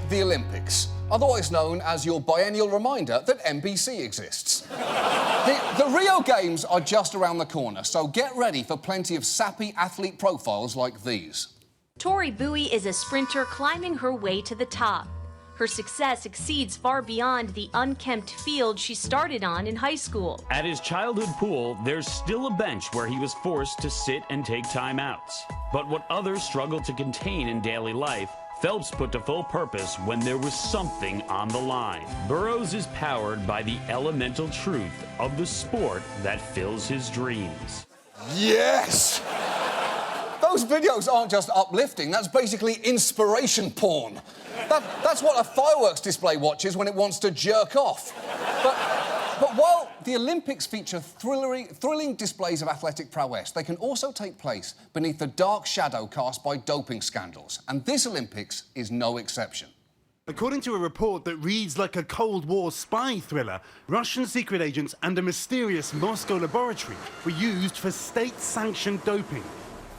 the Olympics, otherwise known as your biennial reminder that NBC exists. The Rio Games are just around the corner, so get ready for plenty of sappy athlete profiles like these. Tori Bowie is a sprinter climbing her way to the top. Her success exceeds far beyond the unkempt field she started on in high school. At his childhood pool, there's still a bench where he was forced to sit and take timeouts. But what others struggle to contain in daily life, Phelps put to full purpose when there was something on the line. Burroughs is powered by the elemental truth of the sport that fills his dreams. Yes! Those videos aren't just uplifting, that's basically inspiration porn. That's what a fireworks display watches when it wants to jerk off. But while the Olympics feature thrilling displays of athletic prowess, they can also take place beneath the dark shadow cast by doping scandals. And this Olympics is no exception. According to a report that reads like a Cold War spy thriller, Russian secret agents and a mysterious Moscow laboratory were used for state-sanctioned doping.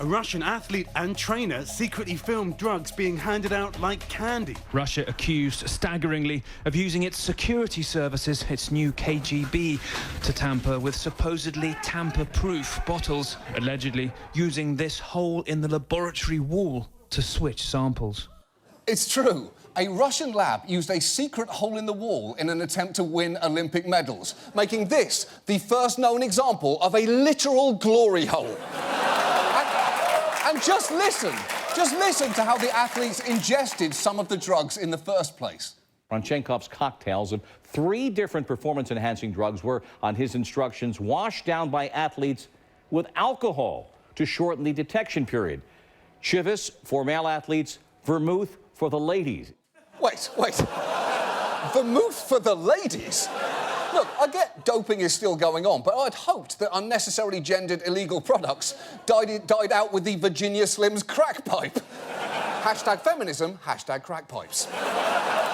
A Russian athlete and trainer secretly filmed drugs being handed out like candy. Russia accused, staggeringly, of using its security services, its new KGB, to tamper with supposedly tamper-proof bottles, allegedly using this hole in the laboratory wall to switch samples. It's true. A Russian lab used a secret hole in the wall in an attempt to win Olympic medals, making this the first known example of a literal glory hole. And just listen to how the athletes ingested some of the drugs in the first place. Ronchenkov's cocktails of 3 different performance-enhancing drugs were, on his instructions, washed down by athletes with alcohol to shorten the detection period. Chivas for male athletes, vermouth for the ladies. Wait. Vermouth for the ladies? Look, I get doping is still going on, but I'd hoped that unnecessarily gendered illegal products died out with the Virginia Slims crack pipe. Hashtag feminism, hashtag crack pipes.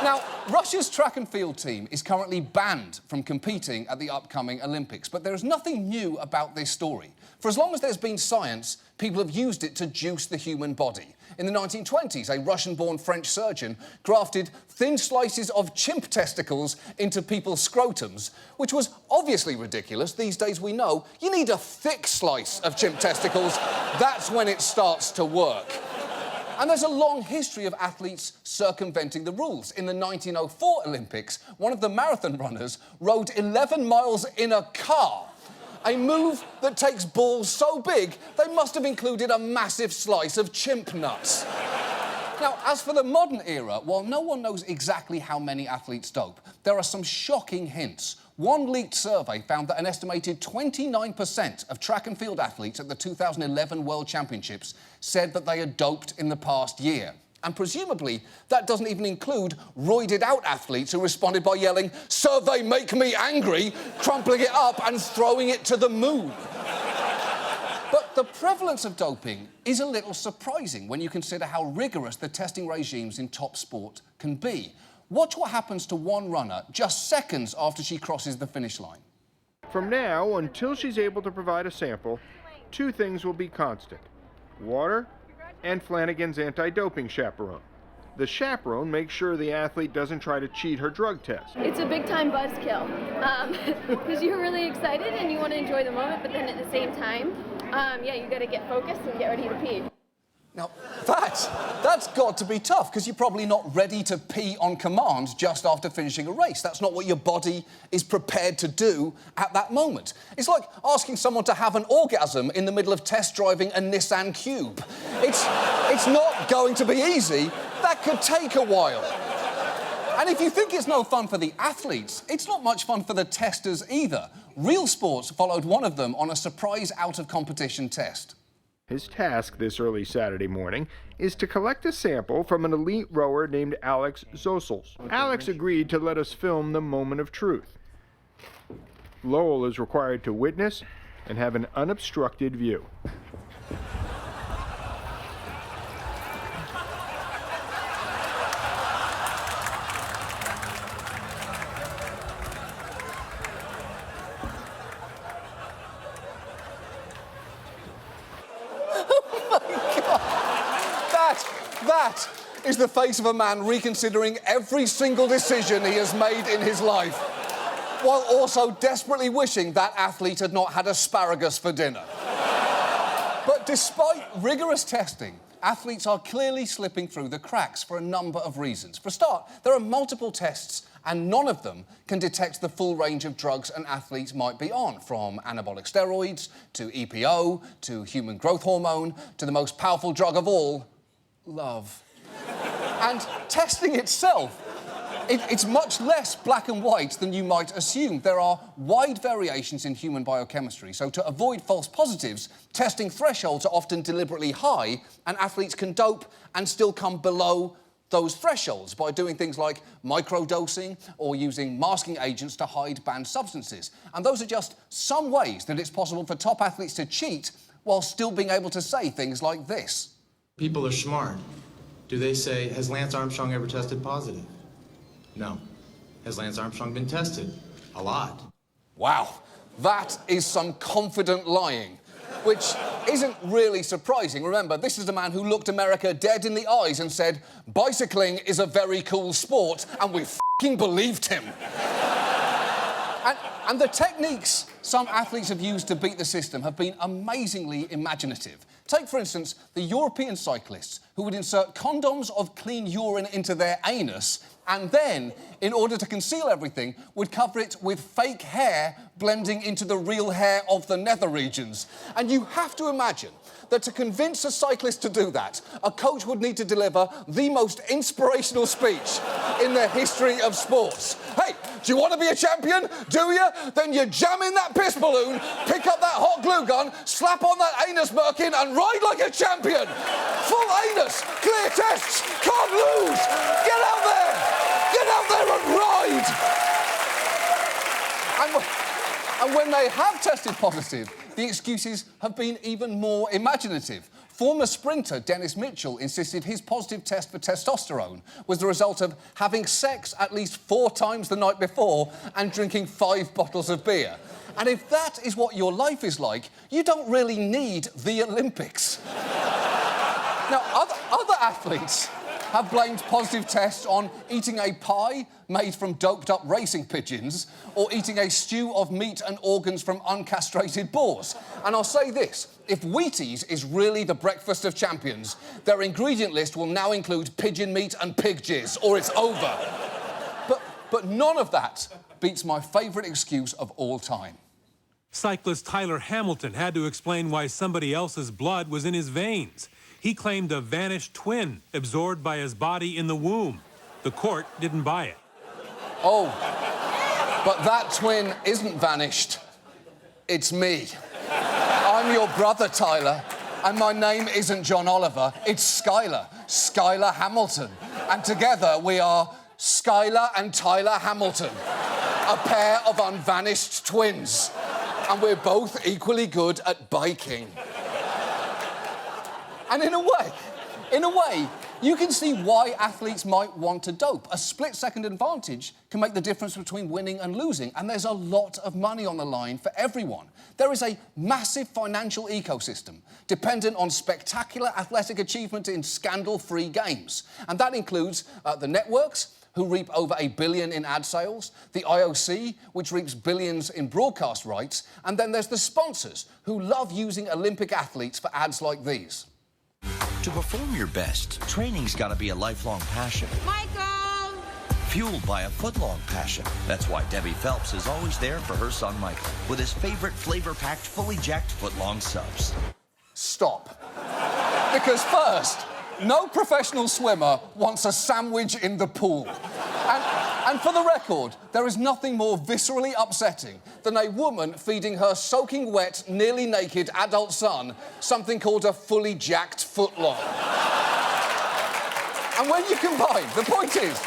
Now, Russia's track and field team is currently banned from competing at the upcoming Olympics, but there is nothing new about this story. For as long as there's been science, people have used it to juice the human body. In the 1920s, a Russian-born French surgeon grafted thin slices of chimp testicles into people's scrotums, which was obviously ridiculous. These days we know you need a thick slice of chimp testicles. That's when it starts to work. And there's a long history of athletes circumventing the rules. In the 1904 Olympics, one of the marathon runners rode 11 miles in a car. A move that takes balls so big, they must have included a massive slice of chimp nuts. Now, as for the modern era, while no one knows exactly how many athletes dope, there are some shocking hints. One leaked survey found that an estimated 29% of track and field athletes at the 2011 World Championships said that they had doped in the past year. And presumably, that doesn't even include roided-out athletes who responded by yelling, "Survey make me angry," crumpling it up and throwing it to the moon. But the prevalence of doping is a little surprising when you consider how rigorous the testing regimes in top sport can be. Watch what happens to one runner just seconds after she crosses the finish line. From now until she's able to provide a sample, 2 things will be constant: water and Flanagan's anti-doping chaperone. The chaperone makes sure the athlete doesn't try to cheat her drug test. It's a big-time buzzkill, because you're really excited and you want to enjoy the moment, but then at the same time, you got to get focused and get ready to pee. Now, that's got to be tough, because you're probably not ready to pee on command just after finishing a race. That's not what your body is prepared to do at that moment. It's like asking someone to have an orgasm in the middle of test driving a Nissan Cube. It's not going to be easy. That could take a while. And if you think it's no fun for the athletes, it's not much fun for the testers either. Real Sports followed one of them on a surprise out-of-competition test. His task this early Saturday morning is to collect a sample from an elite rower named Alex Zosels. Alex agreed to let us film the moment of truth. Lowell is required to witness and have an unobstructed view. is the face of a man reconsidering every single decision he has made in his life, while also desperately wishing that athlete had not had asparagus for dinner. But despite rigorous testing, athletes are clearly slipping through the cracks for a number of reasons. For a start, there are multiple tests and none of them can detect the full range of drugs an athlete might be on, from anabolic steroids to EPO to human growth hormone to the most powerful drug of all, love. And testing itself, it's much less black and white than you might assume. There are wide variations in human biochemistry, so to avoid false positives, testing thresholds are often deliberately high, and athletes can dope and still come below those thresholds by doing things like microdosing or using masking agents to hide banned substances. And those are just some ways that it's possible for top athletes to cheat while still being able to say things like this. People are smart. Do they say, has Lance Armstrong ever tested positive? No. Has Lance Armstrong been tested? A lot. Wow, that is some confident lying, which isn't really surprising. Remember, this is a man who looked America dead in the eyes and said, bicycling is a very cool sport, and we f***ing believed him. And the techniques some athletes have used to beat the system have been amazingly imaginative. Take, for instance, the European cyclists who would insert condoms of clean urine into their anus and then, in order to conceal everything, would cover it with fake hair blending into the real hair of the nether regions. And you have to imagine that to convince a cyclist to do that, a coach would need to deliver the most inspirational speech in the history of sports. Hey, do you want to be a champion? Do you? Then you jam in that piss balloon, pick up that hot glue gun, slap on that anus merkin and ride like a champion. Full anus, clear tests, can't lose. Get out there! Get out there and ride! And when they have tested positive, the excuses have been even more imaginative. Former sprinter Dennis Mitchell insisted his positive test for testosterone was the result of having sex at least 4 times the night before and drinking 5 bottles of beer. And if that is what your life is like, you don't really need the Olympics. Now, other athletes have blamed positive tests on eating a pie made from doped-up racing pigeons or eating a stew of meat and organs from uncastrated boars. And I'll say this, if Wheaties is really the breakfast of champions, their ingredient list will now include pigeon meat and pig jizz, or it's over. But none of that beats my favourite excuse of all time. Cyclist Tyler Hamilton had to explain why somebody else's blood was in his veins. He claimed a vanished twin absorbed by his body in the womb. The court didn't buy it. Oh, but that twin isn't vanished. It's me. I'm your brother, Tyler, and my name isn't John Oliver. It's Skyler Hamilton. And together we are Skyler and Tyler Hamilton, a pair of unvanished twins. And we're both equally good at biking. And in a way, you can see why athletes might want to dope. A split-second advantage can make the difference between winning and losing, and there's a lot of money on the line for everyone. There is a massive financial ecosystem dependent on spectacular athletic achievement in scandal-free games. And that includes the networks, who reap over $1 billion in ad sales, the IOC, which reaps billions in broadcast rights, and then there's the sponsors, who love using Olympic athletes for ads like these. To perform your best, training's gotta be a lifelong passion. Michael! Fueled by a foot-long passion. That's why Debbie Phelps is always there for her son Michael, with his favorite flavor-packed, fully jacked foot-long subs. Stop. Because first, no professional swimmer wants a sandwich in the pool. And for the record, there is nothing more viscerally upsetting than a woman feeding her soaking wet, nearly naked adult son something called a fully jacked footlong. And when you combine, the point is,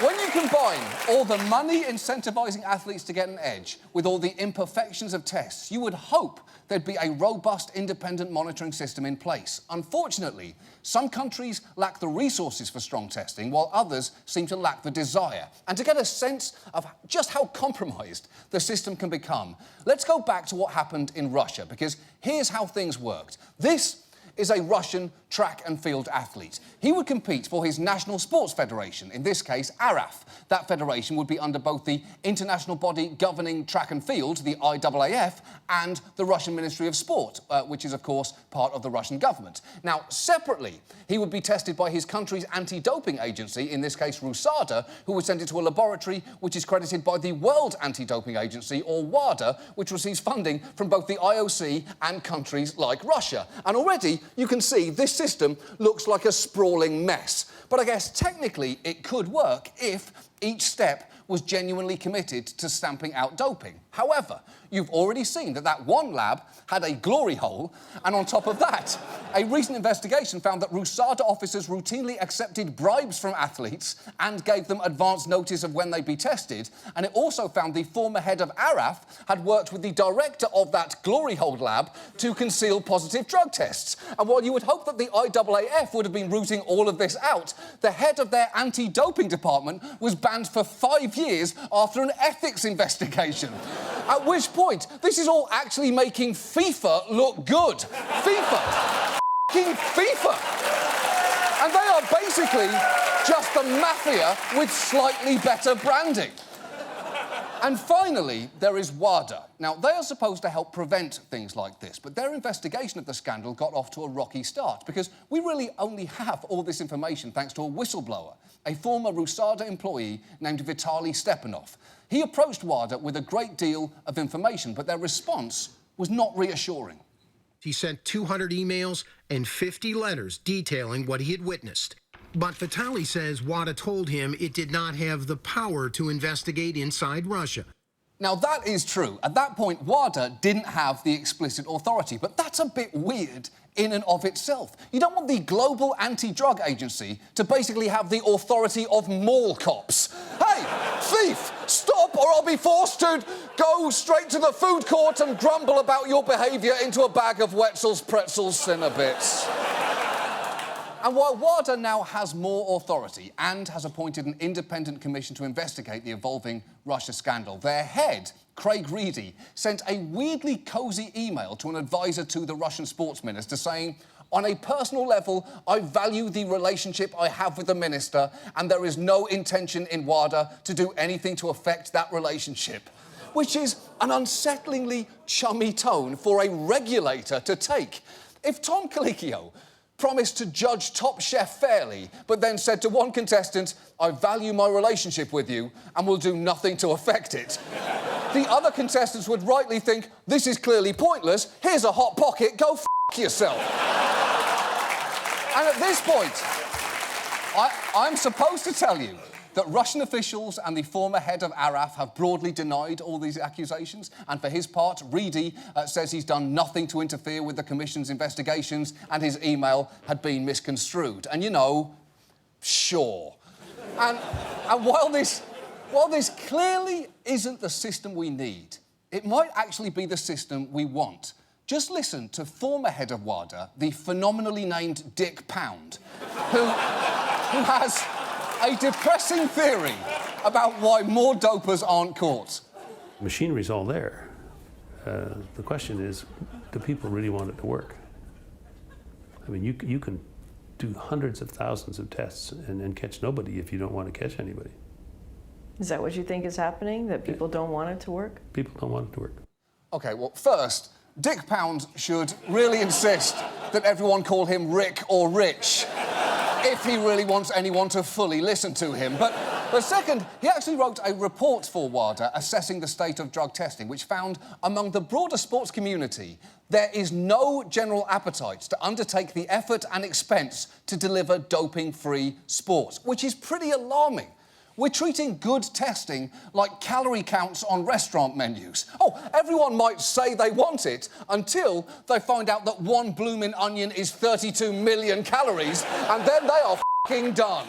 when you combine all the money incentivizing athletes to get an edge with all the imperfections of tests, you would hope there'd be a robust, independent monitoring system in place. Unfortunately, some countries lack the resources for strong testing, while others seem to lack the desire. And to get a sense of just how compromised the system can become, let's go back to what happened in Russia, because here's how things worked. This is a Russian track and field athlete. He would compete for his national sports federation, in this case, ARAF. That federation would be under both the international body governing track and field, the IAAF, and the Russian Ministry of Sport, which is, of course, part of the Russian government. Now, separately, he would be tested by his country's anti-doping agency, in this case, RUSADA, who would send it to a laboratory which is credited by the World Anti-Doping Agency, or WADA, which receives funding from both the IOC and countries like Russia. And already, you can see this system looks like a sprawling mess. But I guess technically it could work if each step was genuinely committed to stamping out doping. However, you've already seen that one lab had a glory hole, and on top of that, a recent investigation found that RUSADA officers routinely accepted bribes from athletes and gave them advance notice of when they'd be tested, and it also found the former head of ARAF had worked with the director of that glory hole lab to conceal positive drug tests. And while you would hope that the IAAF would have been rooting all of this out, the head of their anti-doping department was banned for 5 years after an ethics investigation. At which point, this is all actually making FIFA look good. FIFA. F***ing FIFA. And they are basically just the mafia with slightly better branding. And finally, there is WADA. Now, they are supposed to help prevent things like this, but their investigation of the scandal got off to a rocky start because we really only have all this information thanks to a whistleblower, a former RUSADA employee named Vitaly Stepanov. He approached WADA with a great deal of information, but their response was not reassuring. He sent 200 emails and 50 letters detailing what he had witnessed. But Vitaly says WADA told him it did not have the power to investigate inside Russia. Now, that is true. At that point, WADA didn't have the explicit authority, but that's a bit weird in and of itself. You don't want the global anti-drug agency to basically have the authority of mall cops. Hey, thief, stop or I'll be forced to go straight to the food court and grumble about your behaviour into a bag of Wetzel's pretzels Cinnabits. And while WADA now has more authority and has appointed an independent commission to investigate the evolving Russia scandal, their head, Craig Reedy, sent a weirdly cosy email to an advisor to the Russian sports minister saying, "On a personal level, I value the relationship I have with the minister, and there is no intention in WADA to do anything to affect that relationship." Which is an unsettlingly chummy tone for a regulator to take. If Tom Colicchio promised to judge Top Chef fairly, but then said to one contestant, "I value my relationship with you and will do nothing to affect it," the other contestants would rightly think, "This is clearly pointless. Here's a hot pocket. Go f*** yourself." And at this point, I'm supposed to tell you that Russian officials and the former head of ARAF have broadly denied all these accusations, and for his part, Reedy says he's done nothing to interfere with the Commission's investigations and his email had been misconstrued. And you know, sure. And while this clearly isn't the system we need, it might actually be the system we want. Just listen to former head of WADA, the phenomenally named Dick Pound, who has a depressing theory about why more dopers aren't caught. Machinery's all there. The question is, do people really want it to work? I mean, you can do hundreds of thousands of tests and catch nobody if you don't want to catch anybody. Is that what you think is happening, that people don't want it to work? People don't want it to work. OK, well, first, Dick Pound should really insist that everyone call him Rick or Rich if he really wants anyone to fully listen to him. But second, he actually wrote a report for WADA assessing the state of drug testing, which found among the broader sports community, there is no general appetite to undertake the effort and expense to deliver doping-free sport, which is pretty alarming. We're treating good testing like calorie counts on restaurant menus. Oh, everyone might say they want it until they find out that one bloomin' onion is 32 million calories, and then they are f***ing done.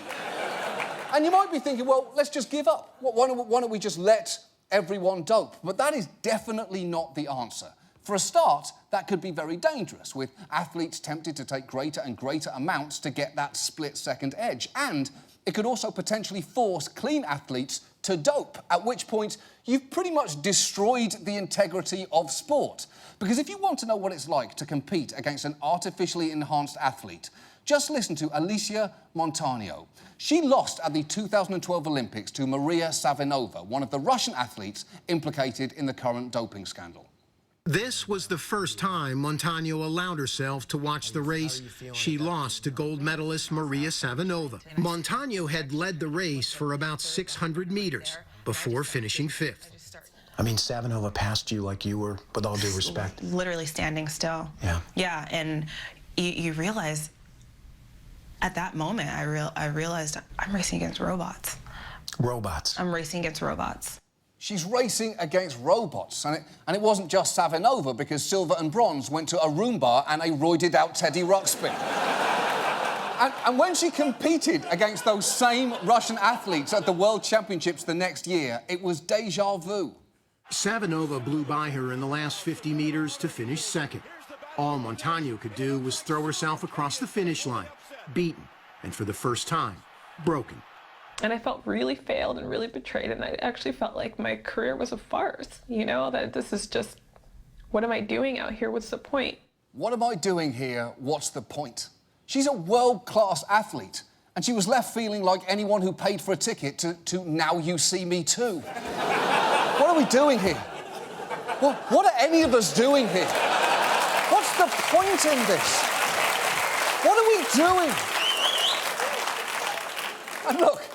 And you might be thinking, well, let's just give up. Why don't we just let everyone dope? But that is definitely not the answer. For a start, that could be very dangerous, with athletes tempted to take greater and greater amounts to get that split-second edge. And it could also potentially force clean athletes to dope, at which point you've pretty much destroyed the integrity of sport. Because if you want to know what it's like to compete against an artificially enhanced athlete, just listen to Alisha Montano. She lost at the 2012 Olympics to Maria Savinova, one of the Russian athletes implicated in the current doping scandal. This was the first time Montano allowed herself to watch the race she lost to gold medalist Maria Savinova. Montano had led the race for about 600 meters before finishing 5th. I mean, Savinova passed you like you were, with all due respect. Literally standing still. Yeah. Yeah, and you realize at that moment, I realized I'm racing against robots. Robots. I'm racing against robots. She's racing against robots, and it wasn't just Savinova, because silver and bronze went to a Roomba and a roided-out Teddy Ruxpin. and when she competed against those same Russian athletes at the World Championships the next year, it was déjà vu. Savinova blew by her in the last 50 meters to finish 2nd. All Montano could do was throw herself across the finish line, beaten, and for the first time, broken. And I felt really failed and really betrayed, and I actually felt like my career was a farce, you know, that this is just, what am I doing out here? What's the point? What am I doing here? What's the point? She's a world-class athlete, and she was left feeling like anyone who paid for a ticket to Now You See Me Too. What are we doing here? What are any of us doing here? What's the point in this? What are we doing? And look,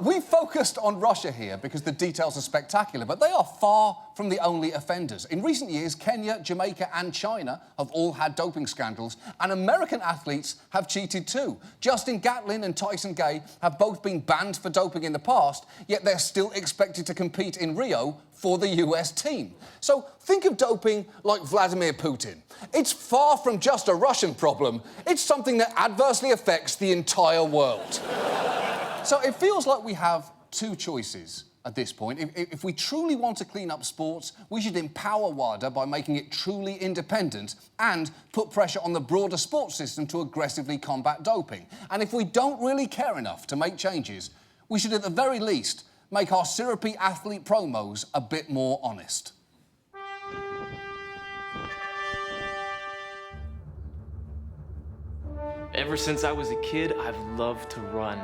we focused on Russia here because the details are spectacular, but they are far from the only offenders. In recent years, Kenya, Jamaica and China have all had doping scandals, and American athletes have cheated too. Justin Gatlin and Tyson Gay have both been banned for doping in the past, yet they're still expected to compete in Rio for the US team. So think of doping like Vladimir Putin. It's far from just a Russian problem. It's something that adversely affects the entire world. So it feels like we have two choices at this point. If we truly want to clean up sports, we should empower WADA by making it truly independent and put pressure on the broader sports system to aggressively combat doping. And if we don't really care enough to make changes, we should at the very least make our syrupy athlete promos a bit more honest. Ever since I was a kid, I've loved to run.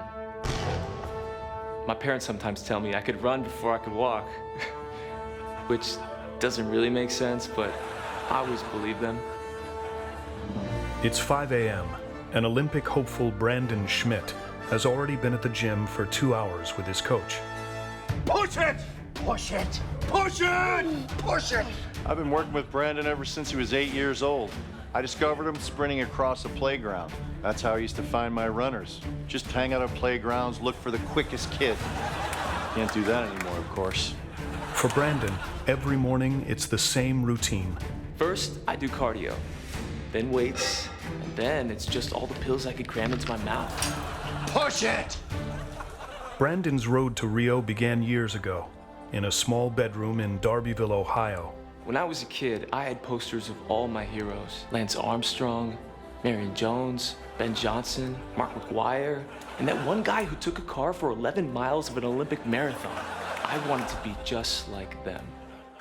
My parents sometimes tell me I could run before I could walk, which doesn't really make sense, but I always believe them. It's 5 a.m. and Olympic hopeful Brandon Schmidt has already been at the gym for 2 hours with his coach. Push it! Push it! Push it! Push it! I've been working with Brandon ever since he was 8 years old. I discovered him sprinting across a playground. That's how I used to find my runners. Just hang out at playgrounds, look for the quickest kid. Can't do that anymore, of course. For Brandon, every morning it's the same routine. First, I do cardio, then weights, and then it's just all the pills I could cram into my mouth. Push it! Brandon's road to Rio began years ago, in a small bedroom in Darbyville, Ohio. When I was a kid, I had posters of all my heroes. Lance Armstrong, Marion Jones, Ben Johnson, Mark McGuire, and that one guy who took a car for 11 miles of an Olympic marathon. I wanted to be just like them.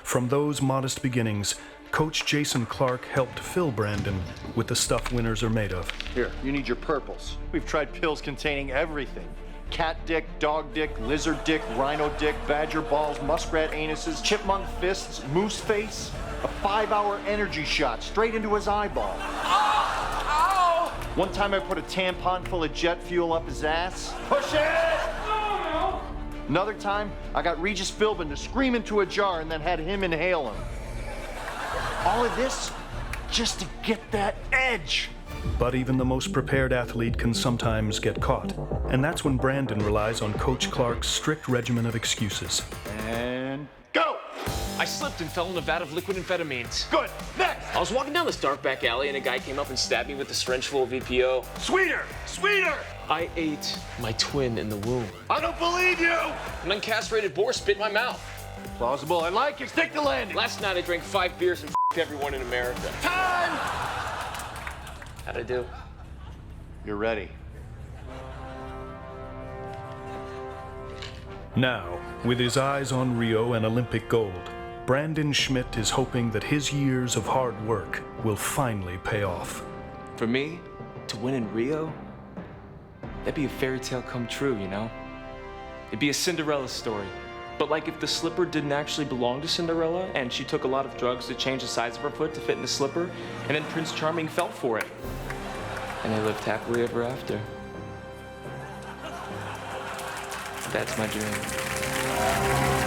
From those modest beginnings, Coach Jason Clark helped fill Brandon with the stuff winners are made of. Here, you need your purples. We've tried pills containing everything. Cat dick, dog dick, lizard dick, rhino dick, badger balls, muskrat anuses, chipmunk fists, moose face. A 5-hour energy shot straight into his eyeball. Ow! One time I put a tampon full of jet fuel up his ass. Push it! No! Another time, I got Regis Philbin to scream into a jar and then had him inhale him. All of this just to get that edge. But even the most prepared athlete can sometimes get caught. And that's when Brandon relies on Coach Clark's strict regimen of excuses. And go! I slipped and fell in a vat of liquid amphetamines. Good, next! I was walking down this dark back alley and a guy came up and stabbed me with a syringe full of EPO. Sweeter! Sweeter! I ate my twin in the womb. I don't believe you! An uncastrated boar spit in my mouth. Plausible, I like it. Stick the landing. Last night I drank 5 beers and everyone in America. Time! How'd I do? You're ready. Now, with his eyes on Rio and Olympic gold, Brandon Schmidt is hoping that his years of hard work will finally pay off. For me, to win in Rio, that'd be a fairy tale come true, you know? It'd be a Cinderella story. But like if the slipper didn't actually belong to Cinderella and she took a lot of drugs to change the size of her foot to fit in the slipper, and then Prince Charming fell for it. And they lived happily ever after. That's my dream.